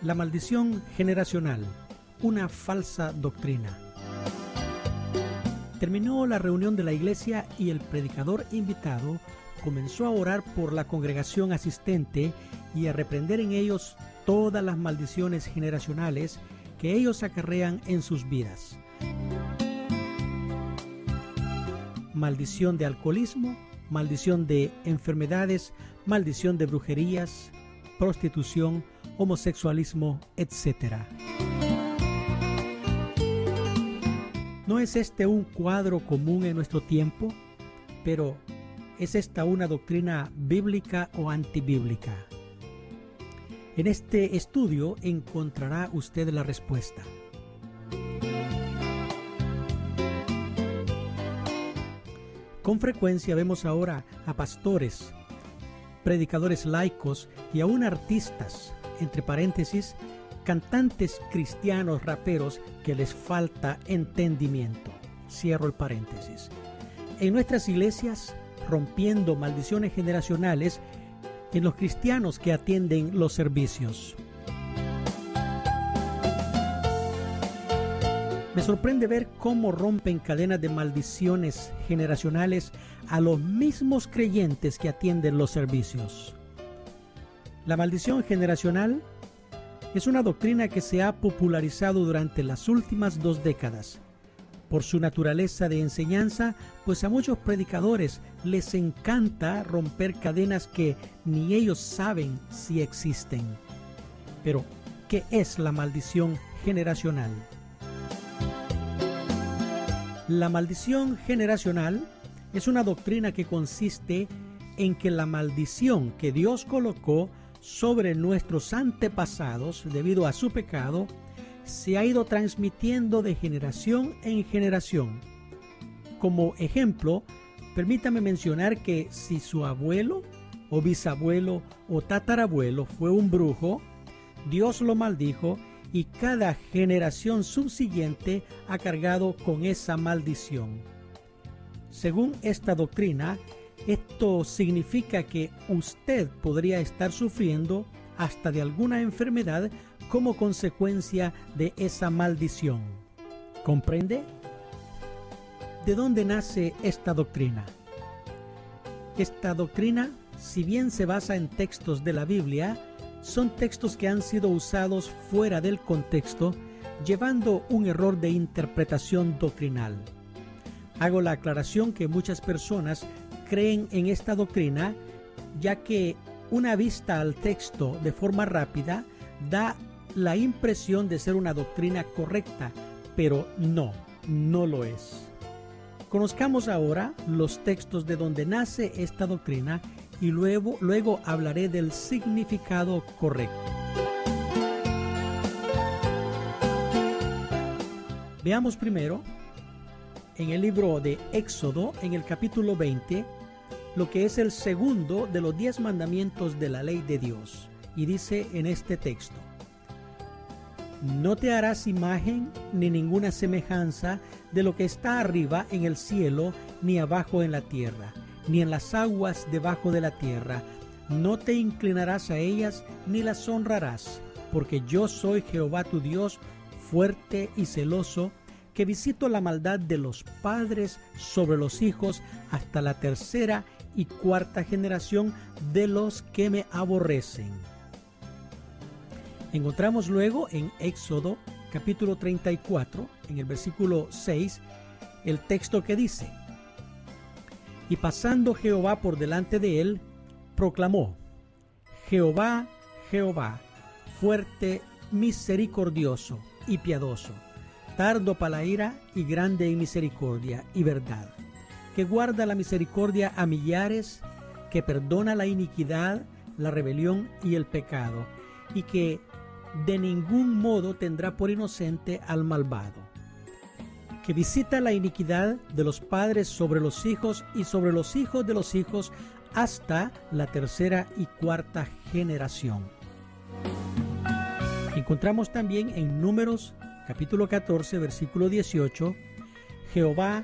La maldición generacional, una falsa doctrina. Terminó la reunión de la iglesia y el predicador invitado comenzó a orar por la congregación asistente y a reprender en ellos todas las maldiciones generacionales que ellos acarrean en sus vidas. Maldición de alcoholismo, maldición de enfermedades, maldición de brujerías, prostitución, homosexualismo, etc. ¿No es este un cuadro común en nuestro tiempo? Pero, ¿es esta una doctrina bíblica o antibíblica? En este estudio encontrará usted la respuesta. Con frecuencia vemos ahora a pastores, predicadores laicos y aún artistas, entre paréntesis, cantantes cristianos raperos que les falta entendimiento. Cierro el paréntesis. En nuestras iglesias, rompiendo maldiciones generacionales en los cristianos que atienden los servicios. Me sorprende ver cómo rompen cadenas de maldiciones generacionales a los mismos creyentes que atienden los servicios. La maldición generacional es una doctrina que se ha popularizado durante las últimas 2 décadas. Por su naturaleza de enseñanza, pues a muchos predicadores les encanta romper cadenas que ni ellos saben si existen. Pero, ¿qué es la maldición generacional? La maldición generacional es una doctrina que consiste en que la maldición que Dios colocó sobre nuestros antepasados debido a su pecado se ha ido transmitiendo de generación en generación. Como ejemplo, permítame mencionar que si su abuelo o bisabuelo o tatarabuelo fue un brujo, Dios lo maldijo y cada generación subsiguiente ha cargado con esa maldición. Según esta doctrina, esto significa que usted podría estar sufriendo hasta de alguna enfermedad como consecuencia de esa maldición. ¿Comprende? ¿De dónde nace esta doctrina? Esta doctrina, si bien se basa en textos de la Biblia, son textos que han sido usados fuera del contexto, llevando un error de interpretación doctrinal. Hago la aclaración que muchas personas creen en esta doctrina, ya que una vista al texto de forma rápida da la impresión de ser una doctrina correcta, pero no lo es. Conozcamos ahora los textos de donde nace esta doctrina y luego hablaré del significado correcto. Veamos primero en el libro de Éxodo, en el capítulo 20, lo que es el segundo de los 10 mandamientos de la ley de Dios. Y dice en este texto: no te harás imagen ni ninguna semejanza de lo que está arriba en el cielo, ni abajo en la tierra, ni en las aguas debajo de la tierra. No te inclinarás a ellas, ni las honrarás, porque yo soy Jehová tu Dios, fuerte y celoso, que visito la maldad de los padres sobre los hijos hasta la 3ª y 4ª generación de los que me aborrecen. Encontramos luego en Éxodo capítulo 34, en el versículo 6, el texto que dice: y pasando Jehová por delante de él, proclamó: Jehová, Jehová, fuerte, misericordioso y piadoso, tardo para la ira y grande en misericordia y verdad, que guarda la misericordia a millares, que perdona la iniquidad, la rebelión y el pecado, y que de ningún modo tendrá por inocente al malvado, que visita la iniquidad de los padres sobre los hijos y sobre los hijos de los hijos hasta la 3ª y 4ª generación. Encontramos también en Números capítulo 14, versículo 18, Jehová,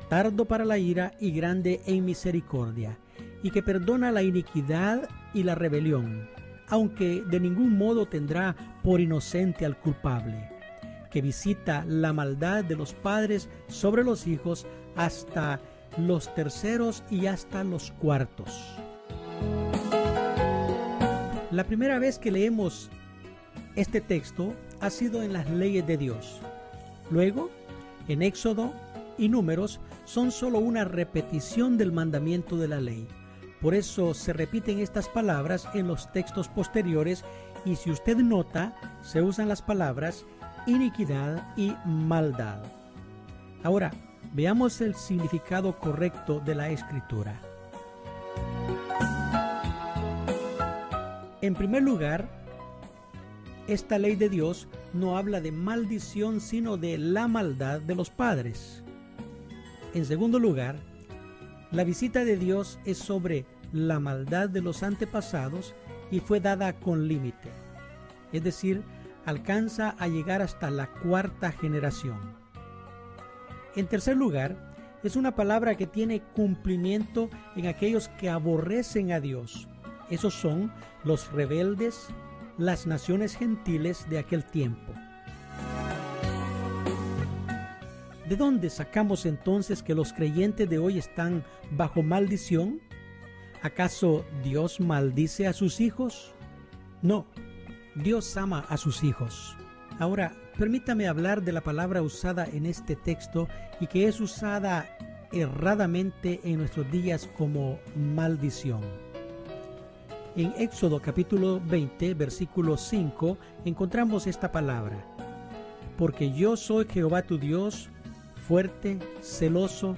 tardo para la ira y grande en misericordia, y que perdona la iniquidad y la rebelión, aunque de ningún modo tendrá por inocente al culpable, que visita la maldad de los padres sobre los hijos hasta los terceros y hasta los cuartos. La primera vez que leemos este texto ha sido en las leyes de Dios. Luego, en Éxodo y Números son solo una repetición del mandamiento de la ley. Por eso se repiten estas palabras en los textos posteriores y si usted nota, se usan las palabras iniquidad y maldad. Ahora, veamos el significado correcto de la escritura. En primer lugar, esta ley de Dios no habla de maldición, sino de la maldad de los padres. En segundo lugar, la visita de Dios es sobre la maldad de los antepasados y fue dada con límite, es decir, alcanza a llegar hasta la cuarta generación. En tercer lugar, es una palabra que tiene cumplimiento en aquellos que aborrecen a Dios. Esos son los rebeldes, las naciones gentiles de aquel tiempo. ¿De dónde sacamos entonces que los creyentes de hoy están bajo maldición? ¿Acaso Dios maldice a sus hijos? No, Dios ama a sus hijos. Ahora, permítame hablar de la palabra usada en este texto y que es usada erradamente en nuestros días como maldición. En Éxodo capítulo 20, versículo 5, encontramos esta palabra: porque yo soy Jehová tu Dios, fuerte, celoso,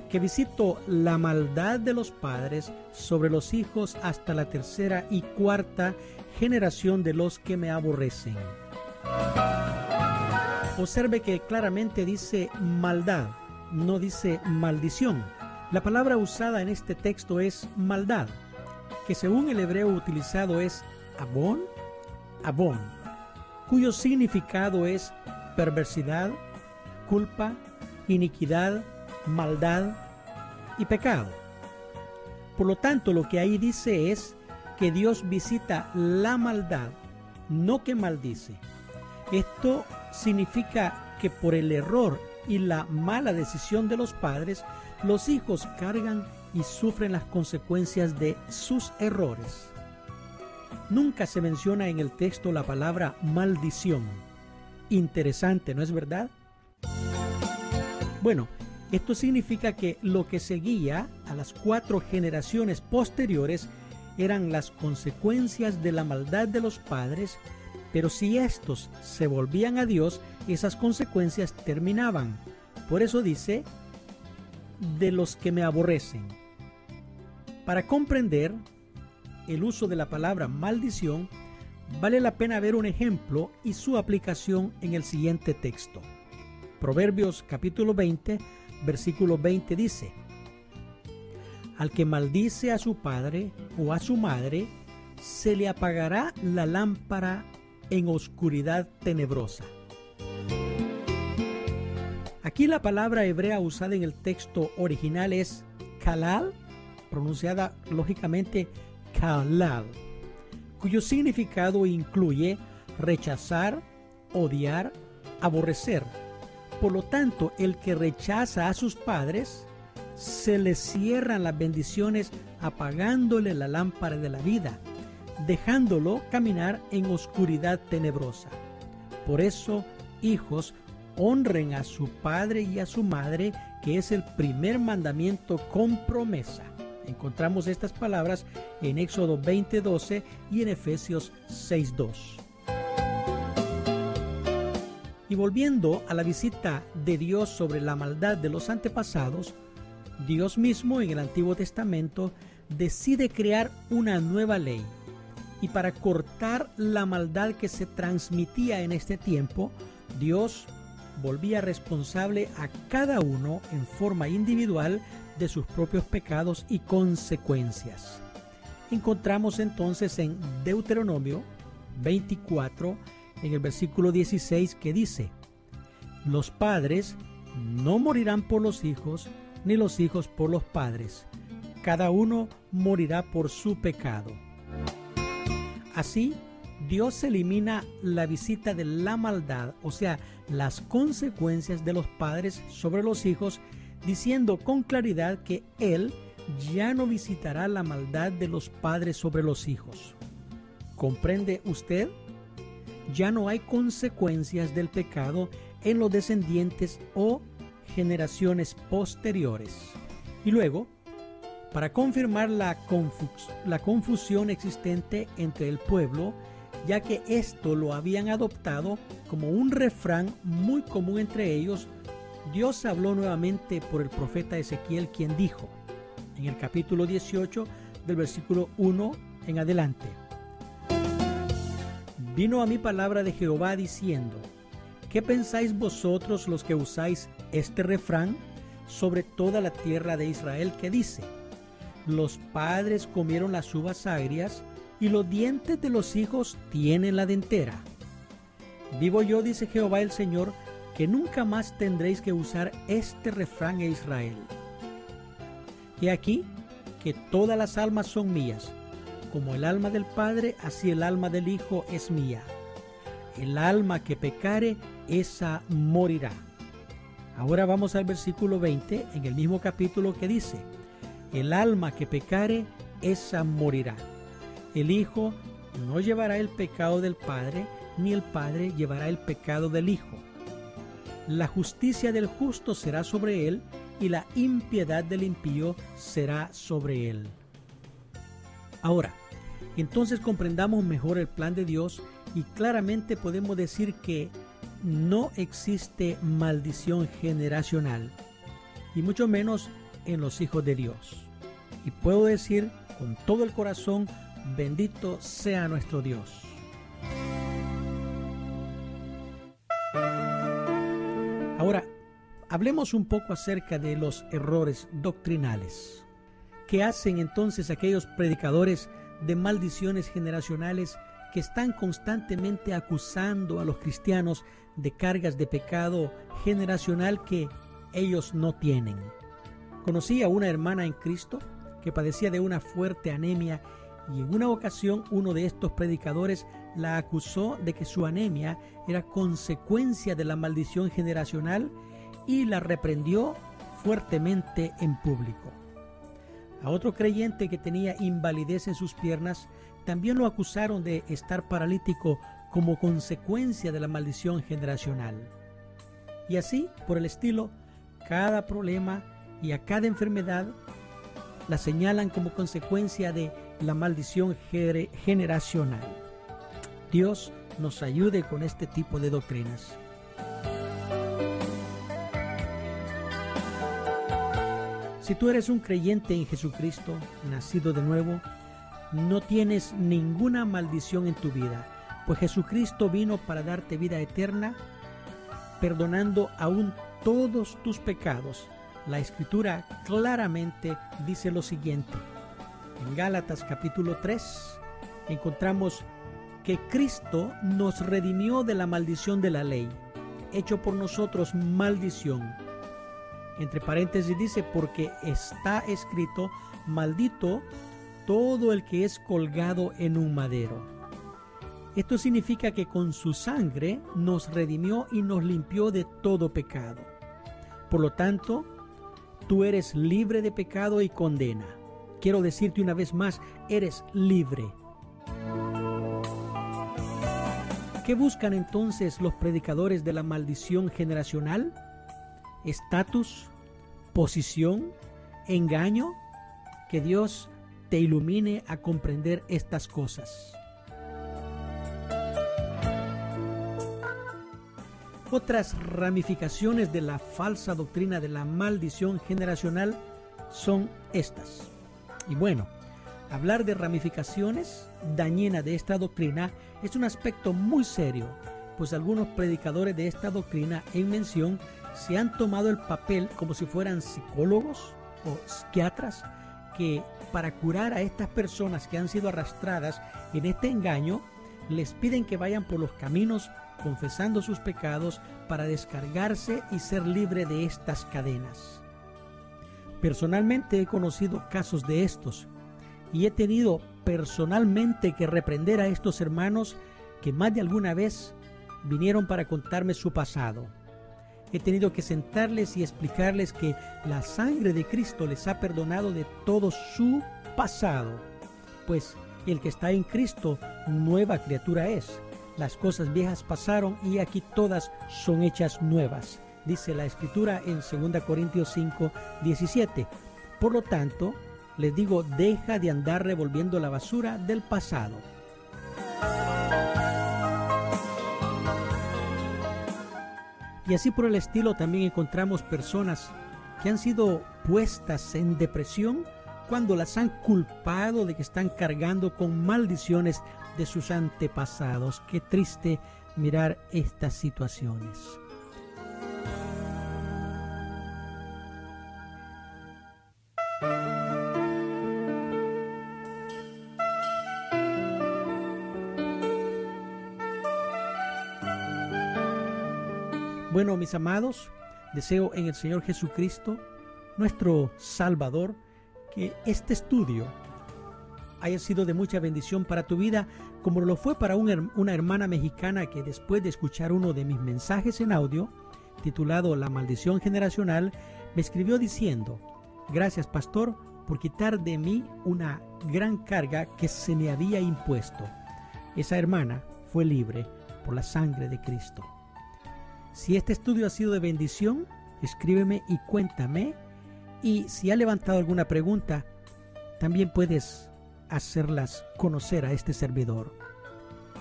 que visito la maldad de los padres sobre los hijos hasta la tercera y cuarta generación de los que me aborrecen. Observe que claramente dice maldad, no dice maldición. La palabra usada en este texto es maldad, que según el hebreo utilizado es abón, cuyo significado es perversidad, culpa, iniquidad, maldad y pecado. Por lo tanto, lo que ahí dice es que Dios visita la maldad, no que maldice. Esto significa que por el error y la mala decisión de los padres, los hijos cargan y sufren las consecuencias de sus errores. Nunca se menciona en el texto la palabra maldición. Interesante, ¿no es verdad? Bueno, esto significa que lo que seguía a las 4 generaciones posteriores eran las consecuencias de la maldad de los padres, pero si estos se volvían a Dios, esas consecuencias terminaban. Por eso dice, de los que me aborrecen. Para comprender el uso de la palabra maldición, vale la pena ver un ejemplo y su aplicación en el siguiente texto. Proverbios capítulo 20, versículo 20 dice: al que maldice a su padre o a su madre, se le apagará la lámpara en oscuridad tenebrosa. Aquí la palabra hebrea usada en el texto original es kalal, pronunciada lógicamente kalal, cuyo significado incluye rechazar, odiar, aborrecer. Por lo tanto, el que rechaza a sus padres, se le cierran las bendiciones apagándole la lámpara de la vida, dejándolo caminar en oscuridad tenebrosa. Por eso, hijos, honren a su padre y a su madre, que es el primer mandamiento con promesa. Encontramos estas palabras en Éxodo 20:12 y en Efesios 6:2. Y volviendo a la visita de Dios sobre la maldad de los antepasados, Dios mismo en el Antiguo Testamento decide crear una nueva ley. Y para cortar la maldad que se transmitía en este tiempo, Dios volvía responsable a cada uno en forma individual de sus propios pecados y consecuencias. Encontramos entonces en Deuteronomio 24, en el versículo 16, que dice: los padres no morirán por los hijos, ni los hijos por los padres. Cada uno morirá por su pecado. Así, Dios elimina la visita de la maldad, o sea, las consecuencias de los padres sobre los hijos, diciendo con claridad que Él ya no visitará la maldad de los padres sobre los hijos. ¿Comprende usted? Ya no hay consecuencias del pecado en los descendientes o generaciones posteriores. Y luego, para confirmar la confusión existente entre el pueblo, ya que esto lo habían adoptado como un refrán muy común entre ellos, Dios habló nuevamente por el profeta Ezequiel, quien dijo, en el capítulo 18, del versículo 1 en adelante: Vino a mí palabra de Jehová diciendo, ¿qué pensáis vosotros los que usáis este refrán sobre toda la tierra de Israel, que dice: los padres comieron las uvas agrias y los dientes de los hijos tienen la dentera? Vivo yo, dice Jehová el Señor, que nunca más tendréis que usar este refrán en Israel. He aquí que todas las almas son mías, como el alma del Padre, así el alma del Hijo es mía. El alma que pecare, esa morirá. Ahora vamos al versículo 20, en el mismo capítulo, que dice: el alma que pecare, esa morirá. El Hijo no llevará el pecado del Padre, ni el Padre llevará el pecado del Hijo. La justicia del justo será sobre él, y la impiedad del impío será sobre él. Ahora, entonces comprendamos mejor el plan de Dios y claramente podemos decir que no existe maldición generacional, y mucho menos en los hijos de Dios. Y puedo decir con todo el corazón: bendito sea nuestro Dios. Ahora, hablemos un poco acerca de los errores doctrinales. ¿Qué hacen entonces aquellos predicadores de maldiciones generacionales que están constantemente acusando a los cristianos de cargas de pecado generacional que ellos no tienen? Conocí a una hermana en Cristo que padecía de una fuerte anemia, y en una ocasión uno de estos predicadores la acusó de que su anemia era consecuencia de la maldición generacional y la reprendió fuertemente en público. A otro creyente que tenía invalidez en sus piernas también lo acusaron de estar paralítico como consecuencia de la maldición generacional. Y así, por el estilo, cada problema y a cada enfermedad la señalan como consecuencia de la maldición generacional. Dios nos ayude con este tipo de doctrinas. Si tú eres un creyente en Jesucristo, nacido de nuevo, no tienes ninguna maldición en tu vida, pues Jesucristo vino para darte vida eterna, perdonando aún todos tus pecados. La Escritura claramente dice lo siguiente. En Gálatas capítulo 3 encontramos que Cristo nos redimió de la maldición de la ley, hecho por nosotros maldición. Entre paréntesis dice: porque está escrito, maldito todo el que es colgado en un madero. Esto significa que con su sangre nos redimió y nos limpió de todo pecado. Por lo tanto, tú eres libre de pecado y condena. Quiero decirte una vez más, eres libre. ¿Qué buscan entonces los predicadores de la maldición generacional? Estatus, posición, engaño. Que Dios te ilumine a comprender estas cosas. Otras ramificaciones de la falsa doctrina de la maldición generacional son estas. Y bueno, hablar de ramificaciones dañinas de esta doctrina es un aspecto muy serio, pues algunos predicadores de esta doctrina en mención se han tomado el papel como si fueran psicólogos o psiquiatras que, para curar a estas personas que han sido arrastradas en este engaño, les piden que vayan por los caminos confesando sus pecados para descargarse y ser libre de estas cadenas. Personalmente he conocido casos de estos y he tenido personalmente que reprender a estos hermanos que más de alguna vez vinieron para contarme su pasado. He tenido que sentarles y explicarles que la sangre de Cristo les ha perdonado de todo su pasado, pues el que está en Cristo, nueva criatura es. Las cosas viejas pasaron y aquí todas son hechas nuevas, dice la Escritura en 2 Corintios 5, 17. Por lo tanto, les digo, deja de andar revolviendo la basura del pasado. Y así por el estilo también encontramos personas que han sido puestas en depresión cuando las han culpado de que están cargando con maldiciones de sus antepasados. Qué triste mirar estas situaciones. Bueno, mis amados, deseo en el Señor Jesucristo, nuestro Salvador, que este estudio haya sido de mucha bendición para tu vida, como lo fue para una hermana mexicana que después de escuchar uno de mis mensajes en audio, titulado La maldición generacional, me escribió diciendo: gracias, pastor, por quitar de mí una gran carga que se me había impuesto. Esa hermana fue libre por la sangre de Cristo. Si este estudio ha sido de bendición, escríbeme y cuéntame. Y si ha levantado alguna pregunta, también puedes hacerlas conocer a este servidor.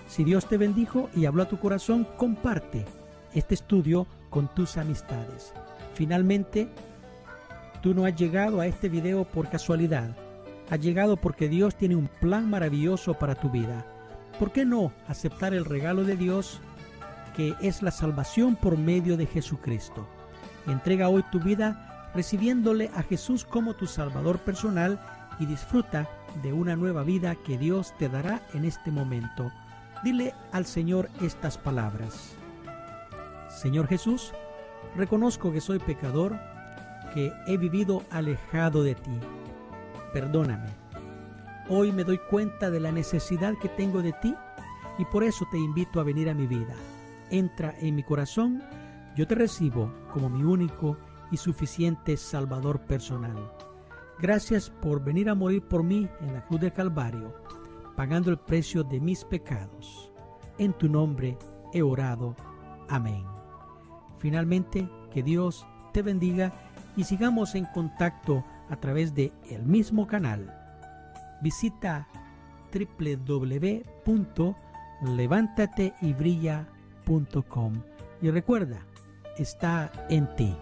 Si Dios te bendijo y habló a tu corazón, comparte este estudio con tus amistades. Finalmente, tú no has llegado a este video por casualidad. Has llegado porque Dios tiene un plan maravilloso para tu vida. ¿Por qué no aceptar el regalo de Dios, que es la salvación por medio de Jesucristo? Entrega hoy tu vida recibiéndole a Jesús como tu Salvador personal y disfruta de una nueva vida que Dios te dará en este momento. Dile al Señor estas palabras: Señor Jesús, reconozco que soy pecador, que he vivido alejado de ti. Perdóname. Hoy me doy cuenta de la necesidad que tengo de ti y por eso te invito a venir a mi vida. Entra en mi corazón, yo te recibo como mi único y suficiente Salvador personal. Gracias por venir a morir por mí en la cruz del Calvario, pagando el precio de mis pecados. En tu nombre he orado. Amén. Finalmente, que Dios te bendiga y sigamos en contacto a través de el mismo canal. Visita www.levantateYbrilla.com y recuerda, está en ti.